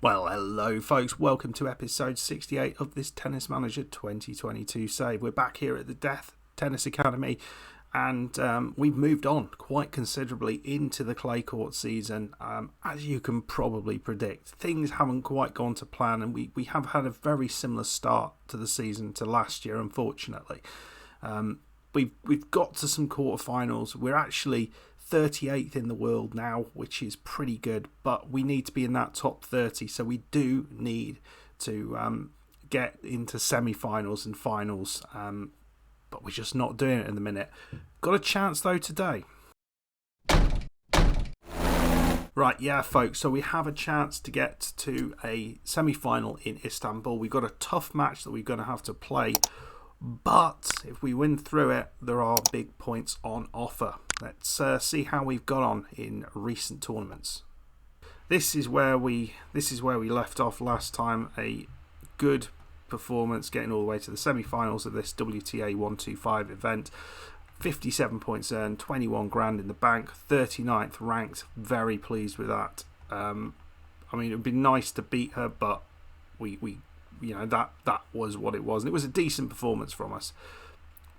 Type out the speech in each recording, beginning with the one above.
Well, hello folks, welcome to episode 68 of this Tennis Manager 2022 save. We're back here at the Death Tennis Academy and we've moved on quite considerably into the clay court season. As you can probably predict, things haven't quite gone to plan and we have had a very similar start to the season to last year, unfortunately. We've got to some quarterfinals. We're actually 38th in the world now, which is pretty good, but we need to be in that top 30, so we do need to get into semi-finals and finals, but we're just not doing it in the minute. Got a chance though today. Right, yeah folks, so we have a chance to get to a semi-final in Istanbul. We've got a tough match that we're going to have to play, but if we win through it, there are big points on offer. Let's see how we've got on in recent tournaments. This is where we left off last time. A good performance, getting all the way to the semi-finals of this WTA 125 event. 57 points earned, 21 grand in the bank, 39th ranked. Very pleased with that. I mean, it would be nice to beat her, but we that was what it was, and it was a decent performance from us.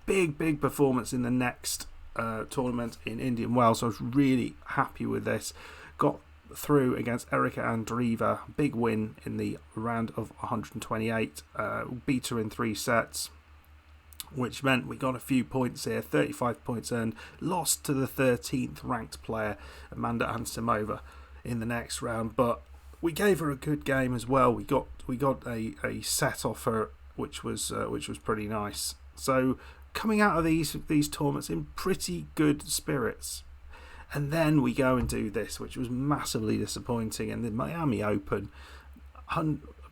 Big performance in the next tournament in Indian Wells. So I was really happy with this. Got through against Erika Andreeva, big win in the round of 128. Beat her in 3 sets, which meant we got a few points here. 35 points earned. Lost to the 13th ranked player Amanda Anisimova in the next round, but we gave her a good game as well. We got a set off her, which was pretty nice. So coming out of these tournaments in pretty good spirits, and then we go and do this, which was massively disappointing. And the Miami Open,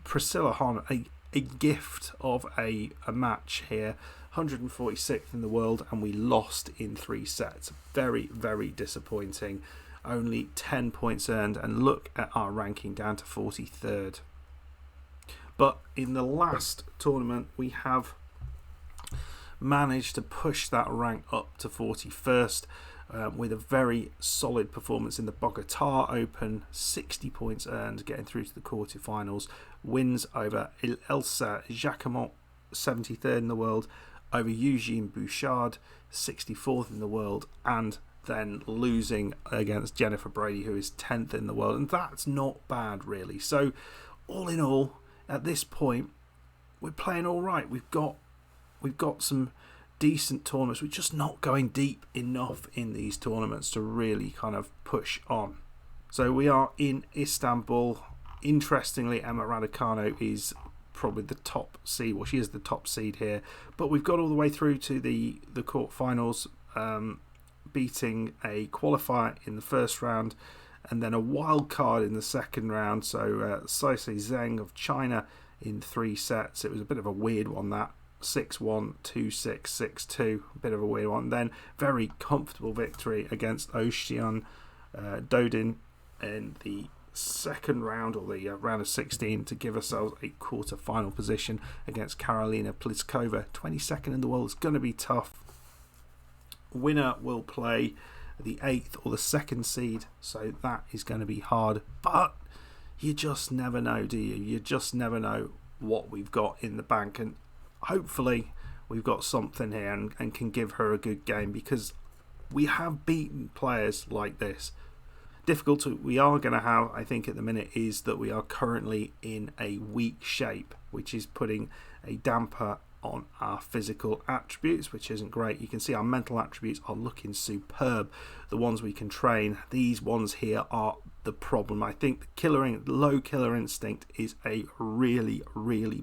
Priscilla Hon, a gift of a match here, 146th in the world, and we lost in 3 sets. Very disappointing. Only 10 points earned, and look at our ranking down to 43rd. But in the last tournament, we have managed to push that rank up to 41st with a very solid performance in the Bogota Open. 60 points earned, getting through to the quarterfinals. Wins over Elsa Jacquemont, 73rd in the world, over Eugene Bouchard, 64th in the world, and then losing against Jennifer Brady, who is 10th in the world, and that's not bad really. So all in all, at this point, we're playing all right. We've got some decent tournaments. We're just not going deep enough in these tournaments to really kind of push on. So we are in Istanbul. Interestingly, Emma Raducanu is probably the top seed. Well, she is the top seed here, but we've got all the way through to the quarterfinals, beating a qualifier in the first round and then a wild card in the second round. So Saisai Zheng of China in 3 sets. It was a bit of a weird one, that 6-1, 2-6, 6-2, a bit of a weird one. Then very comfortable victory against Ocean Dodin in the second round, or the round of 16, to give ourselves a quarter-final position against Karolina Pliskova, 22nd in the world. It's going to be tough. Winner will play the 8th or the 2nd seed, so that is going to be hard, but you just never know, do you? You just never know what we've got in the bank, and hopefully we've got something here and can give her a good game, because we have beaten players like this. Difficulty we are going to have, I think, at the minute is that we are currently in a weak shape, which is putting a damper on our physical attributes, which isn't great. You can see our mental attributes are looking superb. The ones we can train, these ones here are the problem. I think the low killer instinct is a really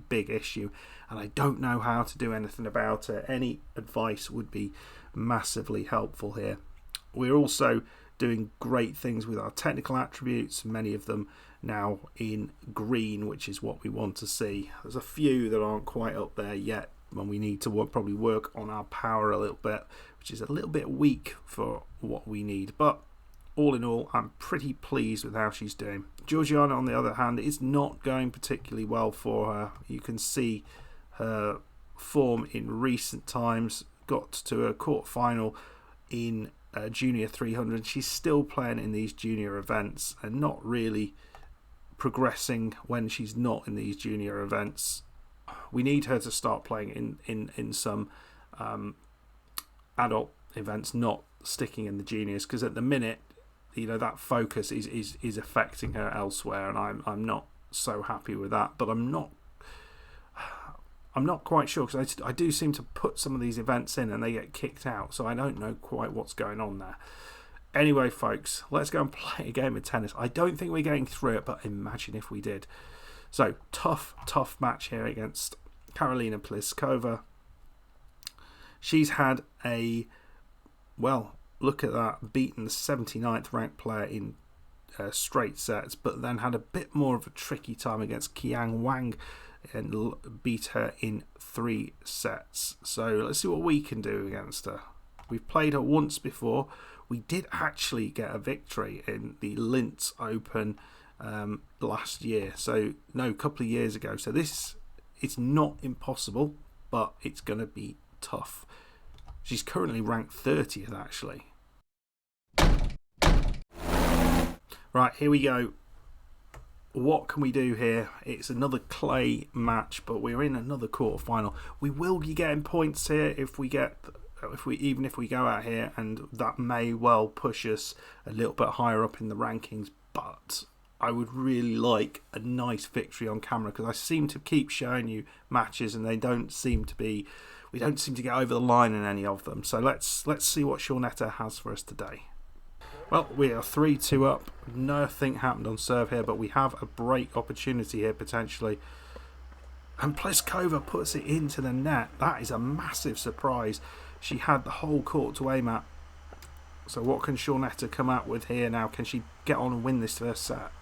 big issue, and I don't know how to do anything about it. Any advice would be massively helpful here. We're also doing great things with our technical attributes, many of them now in green, which is what we want to see. There's a few that aren't quite up there yet, and we need to probably work on our power a little bit, which is a little bit weak for what we need. But all in all, I'm pretty pleased with how she's doing. Georgiana, on the other hand, is not going particularly well for her. You can see her form in recent times. Got to a quarter-final in Junior 300. She's still playing in these junior events and not really progressing when she's not in these junior events. We need her to start playing in some adult events, not sticking in the juniors, because at the minute, you know, that focus is affecting her elsewhere, and I'm not so happy with that. But I'm not quite sure, because I do seem to put some of these events in and they get kicked out, so I don't know quite what's going on there. Anyway, folks, let's go and play a game of tennis. I don't think we're getting through it, but imagine if we did. So, tough match here against Karolina Pliskova. She's had a, well, look at that, beaten the 79th ranked player in straight sets, but then had a bit more of a tricky time against Qiang Wang and beat her in 3 sets. So let's see what we can do against her. We've played her once before. We did actually get a victory in the Linz Open last year. So, no, a couple of years ago. So this, it's not impossible, but it's going to be tough. She's currently ranked 30th, actually. Right, here we go. What can we do here? It's another clay match, but we're in another quarterfinal. We will be getting points here if we go out here, and that may well push us a little bit higher up in the rankings. But I would really like a nice victory on camera, because I seem to keep showing you matches and they don't seem to be. We don't seem to get over the line in any of them. So let's see what Shawnetta has for us today. Well, we are 3-2 up. Nothing happened on serve here, but we have a break opportunity here potentially. And Pliskova puts it into the net. That is a massive surprise. She had the whole court to aim at. So what can Shawnetta come out with here now? Can she get on and win this first set?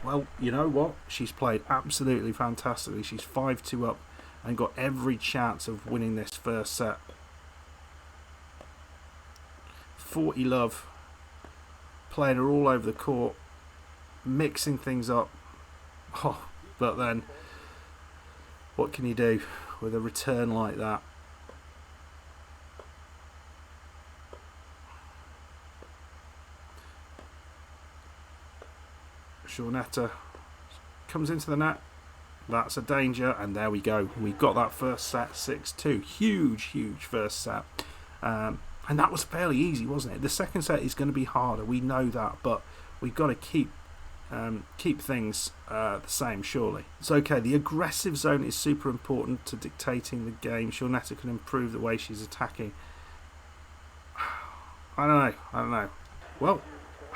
Well, you know what? She's played absolutely fantastically. She's 5-2 up and got every chance of winning this first set. 40 love. Playing her all over the court, mixing things up. Oh, but then, what can you do with a return like that? Shawnetta comes into the net. That's a danger, and there we go. We got that first set, 6-2. Huge first set. And that was fairly easy, wasn't it? The second set is going to be harder. We know that, but we've got to keep things the same, surely. It's okay. The aggressive zone is super important to dictating the game. Shawnetta can improve the way she's attacking. I don't know. Well,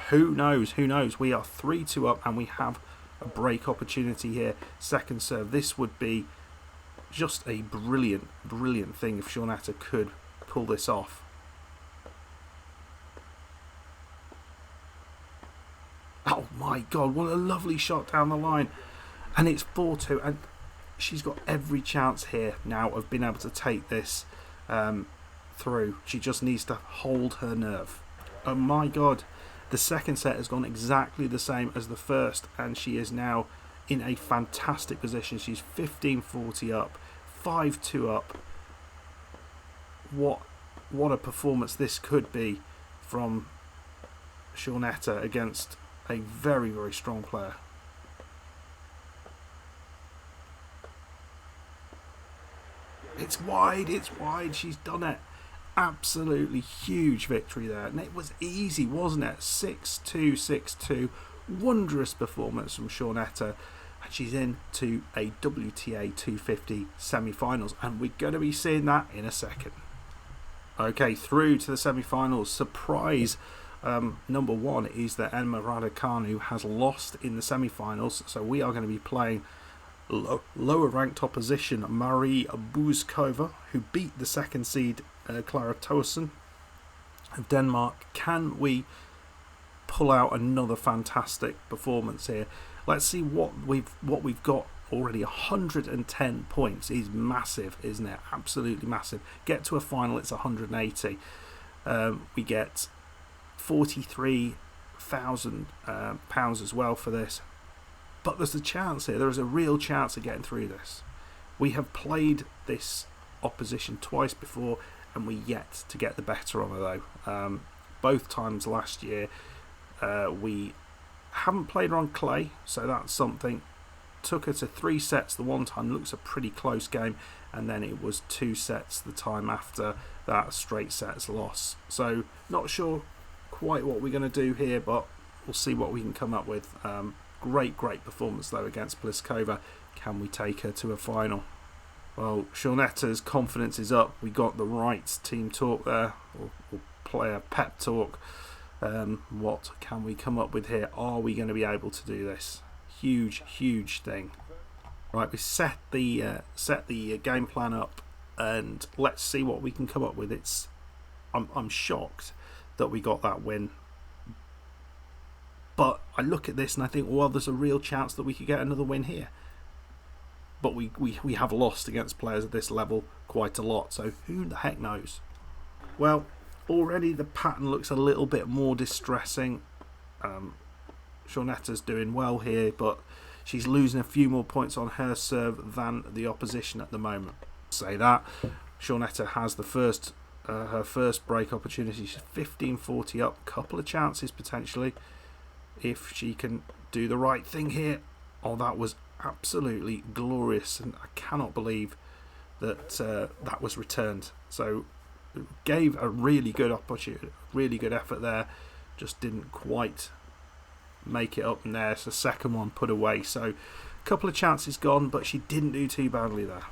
who knows? We are 3-2 up, and we have a break opportunity here. Second serve. This would be just a brilliant thing if Shawnetta could pull this off. Oh my God, what a lovely shot down the line. And it's 4-2, and she's got every chance here now of being able to take this through. She just needs to hold her nerve. Oh my God, the second set has gone exactly the same as the first, and she is now in a fantastic position. She's 15-40 up, 5-2 up. What a performance this could be from Shawnetta against a very strong player. It's wide, she's done it. Absolutely huge victory there, and it was easy, wasn't it? 6-2, 6-2. Wondrous performance from Shawnetta, and she's into a WTA 250 semi-finals, and we're going to be seeing that in a second. Okay, through to the semi-finals. Surprise number one is that Emma Raducanu has lost in the semi-finals, so we are going to be playing lower ranked opposition Marie Buzkova, who beat the second seed Clara Towson of Denmark. Can we pull out another fantastic performance here? Let's see what we've got already. 110 points is massive, isn't it? Absolutely massive. Get to a final, it's 180. We get £43,000 as well for this. But there's a chance here. There is a real chance of getting through this. We have played this opposition twice before, and we yet to get the better of her though. Both times last year we Haven't played her on clay, so that's something. Took her to 3 sets the one time. Looks a pretty close game, and then it was 2 sets the time after that, straight sets loss. So not sure quite what we're going to do here, but we'll see what we can come up with. Great performance though against Pliskova. Can we take her to a final? Well, Shauneta's confidence is up. We got the right team talk there, or player pep talk. What can we come up with here? Are we going to be able to do this? Huge thing. Right, we set the game plan up, and let's see what we can come up with. I'm shocked that we got that win, but I look at this and I think, well, there's a real chance that we could get another win here. But we have lost against players at this level quite a lot, so who the heck knows? Well, already the pattern looks a little bit more distressing. Shauneta's doing well here, but she's losing a few more points on her serve than the opposition at the moment. Say that. Shauneta has her first break opportunity. She's 15-40 up. Couple of chances potentially if she can do the right thing here. Oh, that was absolutely glorious, and I cannot believe that that was returned. So it gave a really good opportunity, really good effort there. Just didn't quite make it up in there. So second one put away. So a couple of chances gone, but she didn't do too badly there.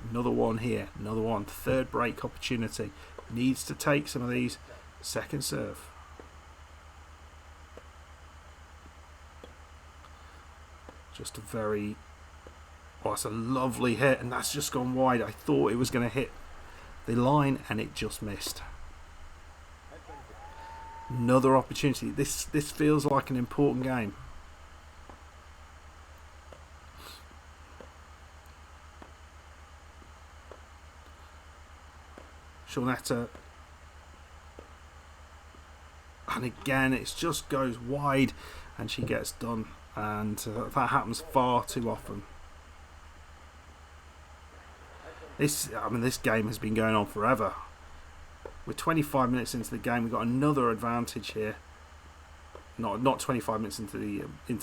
Another one here, another one. Third break opportunity. Needs to take some of these. Second serve. Just a very... Oh, it's a lovely hit, and that's just gone wide. I thought it was going to hit the line, and it just missed. Another opportunity. This feels like an important game. Shauneta, and again it just goes wide, and she gets done, and that happens far too often. This game has been going on forever. We're 25 minutes into the game. We've got another advantage here. Not 25 minutes into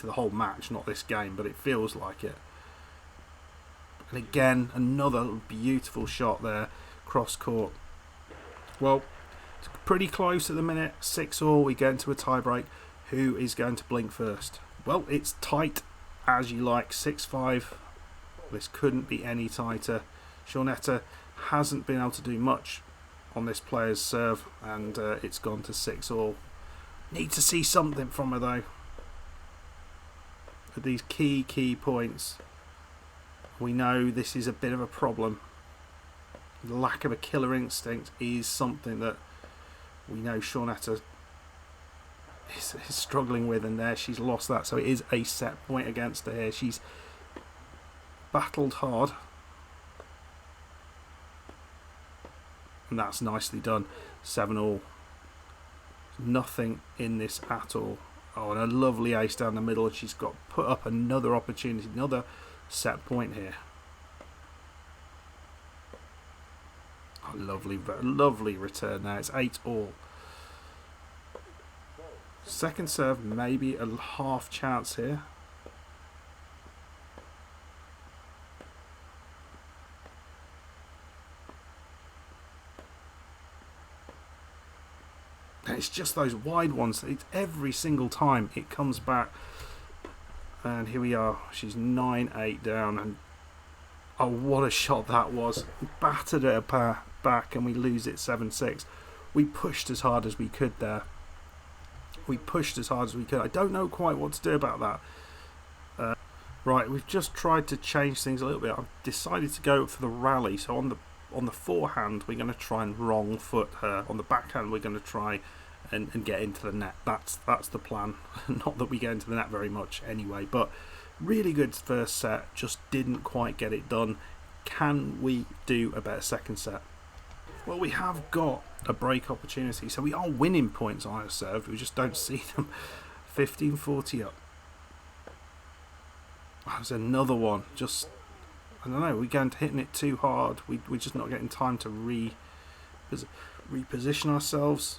the whole match, not this game, but it feels like it. And again, another beautiful shot there, cross court. Well, it's pretty close at the minute. 6-all. We get into a tie break. Who is going to blink first? Well, it's tight as you like. 6-5. This couldn't be any tighter. Shauneta hasn't been able to do much on this player's serve, and it's gone to 6-all. Need to see something from her though. At these key points, we know this is a bit of a problem. The lack of a killer instinct is something that we know Shauneta is struggling with, and there she's lost that. So it is a set point against her here. She's battled hard, and that's nicely done. 7-all. Nothing in this at all. Oh, and a lovely ace down the middle. She's got put up another opportunity, another set point here. Oh, lovely return there. It's 8-all. Second serve, maybe a half chance here. It's just those wide ones. It's every single time it comes back. And here we are. She's 9-8 down. And oh, what a shot that was. Battered at her back, and we lose it 7-6. We pushed as hard as we could there. We pushed as hard as we could. I don't know quite what to do about that. Right, we've just tried to change things a little bit. I've decided to go for the rally. So on the forehand, we're going to try and wrong foot her. On the backhand, we're going to try and get into the net. That's the plan. Not that we get into the net very much anyway, but really good first set. Just didn't quite get it done. Can we do a better second set? Well, we have got a break opportunity, so we are winning points on our serve. We just don't see them. 15-40 up. There's another one. Just, I don't know, we're going to hitting it too hard. We're just not getting time to reposition ourselves.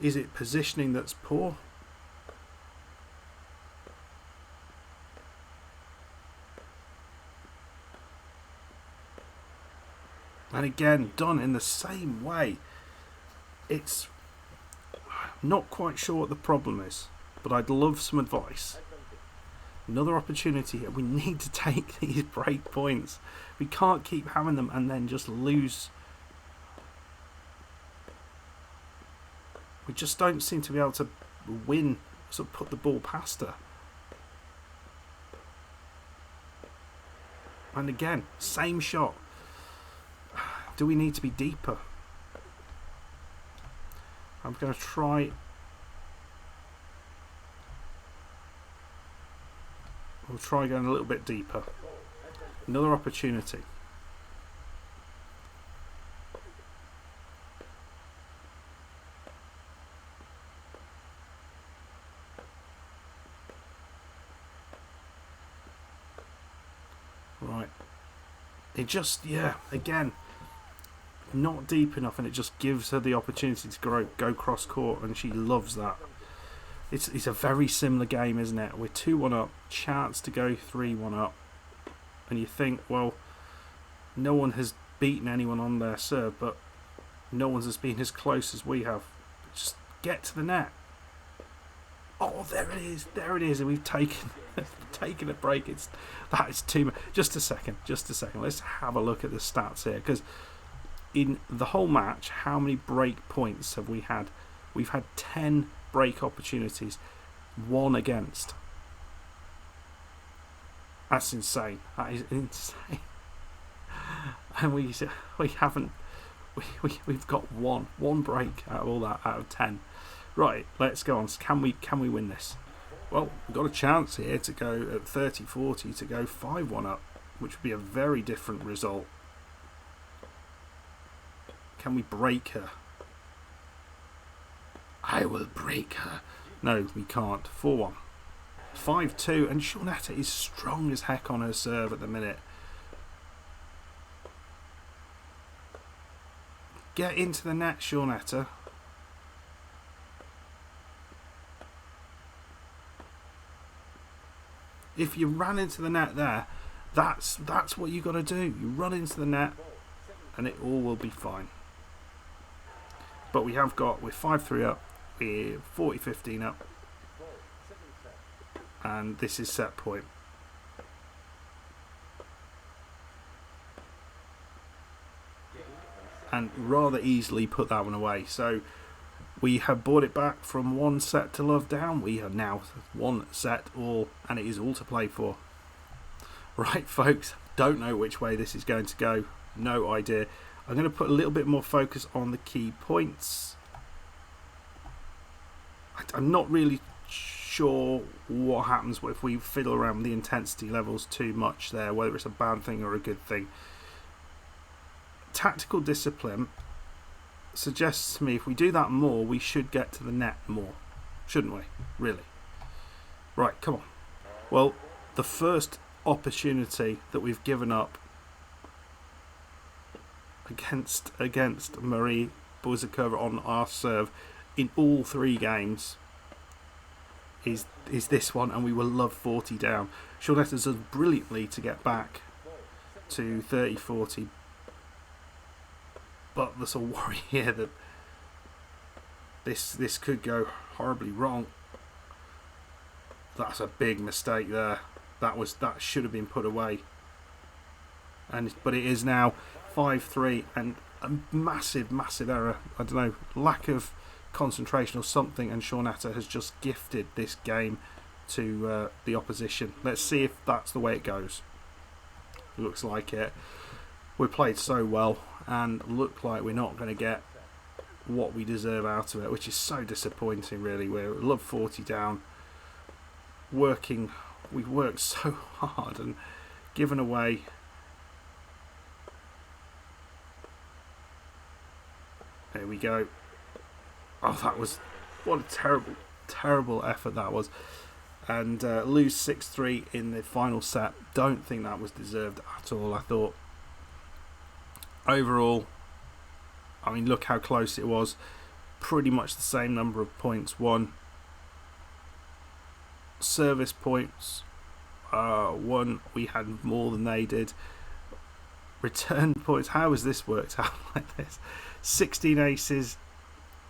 Is it positioning that's poor? And again, done in the same way. It's not quite sure what the problem is, but I'd love some advice. Another opportunity here. We need to take these break points. We can't keep having them and then just lose. We just don't seem to be able to win, sort of put the ball past her. And again, same shot. Do we need to be deeper? I'm going to try. We'll try going a little bit deeper. Another opportunity. Right. It just, yeah, again, not deep enough, and it just gives her the opportunity to go cross court, and she loves that. It's a very similar game, isn't it? We're 2-1 up, chance to go 3-1 up, and you think, well, no one has beaten anyone on their serve, but no one's has been as close as we have. Just get to the net. Oh, there it is, and we've taken taken a break. That is too much. Just a second. Let's have a look at the stats here, because in the whole match, how many break points have we had? We've had 10 break opportunities, 1 against. That's insane. That is insane. And we've got one break out of all that, out of 10. Right, let's go on. Can we win this? Well, we've got a chance here to go at 30-40 to go 5-1 up, which would be a very different result. Can we break her? I will break her. No, we can't. 4-1. 5-2, and Shawnetta is strong as heck on her serve at the minute. Get into the net, Shawnetta. If you ran into the net there, that's what you got to do. You run into the net, and it all will be fine. But we're 5-3 up, we're 40-15 up, and this is set point. And rather easily put that one away. So we have brought it back from 1 set to love down. We are now 1 set all, and it is all to play for. Right, folks, don't know which way this is going to go. No idea. I'm going to put a little bit more focus on the key points. I'm not really sure what happens if we fiddle around with the intensity levels too much there, whether it's a bad thing or a good thing. Tactical discipline suggests to me if we do that more, we should get to the net more, shouldn't we? Really? Right, come on. Well, the first opportunity that we've given up against Marie Buzakova on our serve in all 3 games is this one, and we will love 40 down. Shaunetta's does brilliantly to get back to 30-40, but there's a worry here that this could go horribly wrong. That's a big mistake there. That should have been put away. But it is now 5-3, and a massive error. I don't know, lack of concentration or something, and Shawnetta has just gifted this game to the opposition. Let's see if that's the way it goes. Looks like it. We played so well and look like we're not going to get what we deserve out of it, which is so disappointing, really. We're love 40 down, we've worked so hard and given away. There we go. Oh, what a terrible effort that was. And lose 6-3 in the final set. Don't think that was deserved at all. I thought overall, I mean, look how close it was. Pretty much the same number of points won. Service points won. We had more than they did. return points. How has this worked out like this? 16 aces,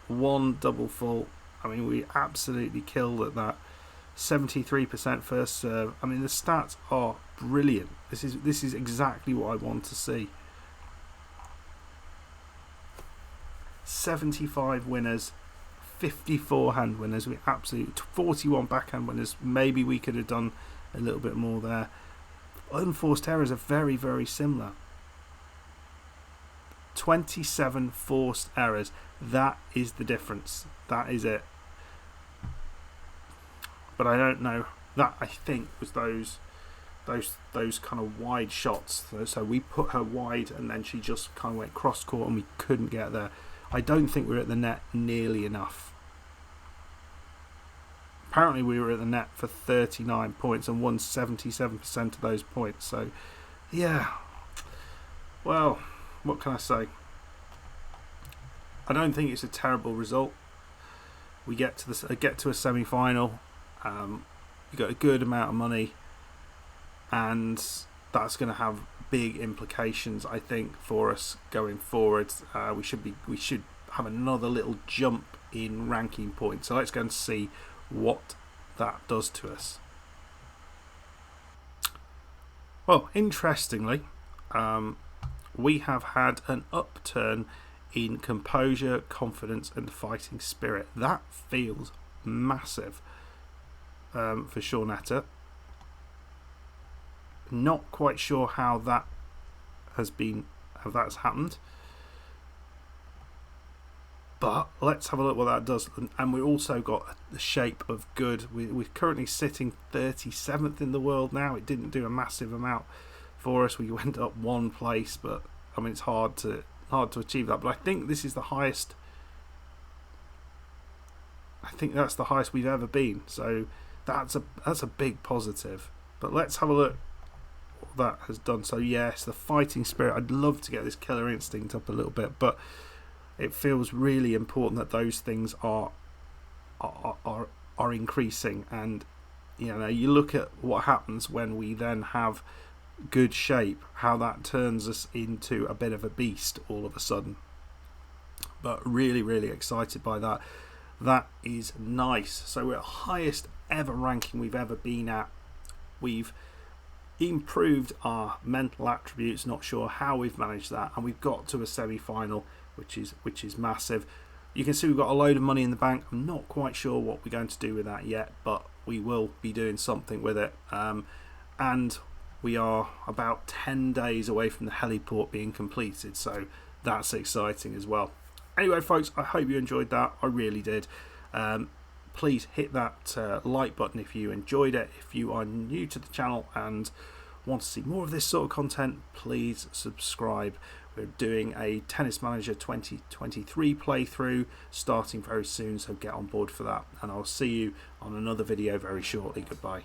1 double full. I mean, we absolutely killed at that. 73% first serve. I mean, the stats are brilliant. This is exactly what I want to see. 75 winners, 54 hand winners. We absolutely 41 backhand winners. Maybe we could have done a little bit more there. Unforced errors are very, very similar. 27 forced errors. That is the difference. That is it. But I don't know. That, I think, was those kind of wide shots. So we put her wide and then she just kind of went cross court and we couldn't get there. I don't think we were at the net nearly enough. Apparently we were at the net for 39 points and won 77% of those points. So, yeah. Well, what can I say? I don't think it's a terrible result. We get to a semi-final. You got a good amount of money, and that's going to have big implications, I think, for us going forward. We should have another little jump in ranking points. So let's go and see what that does to us. Well, interestingly, we have had an upturn in composure, confidence, and fighting spirit. That feels massive for Shawnetta. Not quite sure how that's happened, but let's have a look what that does. And we also got the shape of good. We're currently sitting 37th in the world now. It didn't do a massive amount for us. We went up one place, but I mean, it's hard to achieve that. But I think this is the highest. I think that's the highest we've ever been. So that's a big positive. But let's have a look what that has done. So yes, the fighting spirit. I'd love to get this killer instinct up a little bit, but it feels really important that those things are increasing. And you know, you look at what happens when we then have good shape, how that turns us into a bit of a beast all of a sudden. But really, really excited by that. That is nice. So we're at highest ever ranking we've ever been at. We've improved our mental attributes. Not sure how we've managed that, and we've got to a semi-final, which is massive. You can see we've got a load of money in the bank. I'm not quite sure what we're going to do with that yet, but we will be doing something with it. And we are about 10 days away from the heliport being completed, so that's exciting as well. Anyway, folks, I hope you enjoyed that. I really did. Please hit that like button if you enjoyed it. If you are new to the channel and want to see more of this sort of content, please subscribe. We're doing a Tennis Manager 2023 playthrough starting very soon, so get on board for that. And I'll see you on another video very shortly. Goodbye.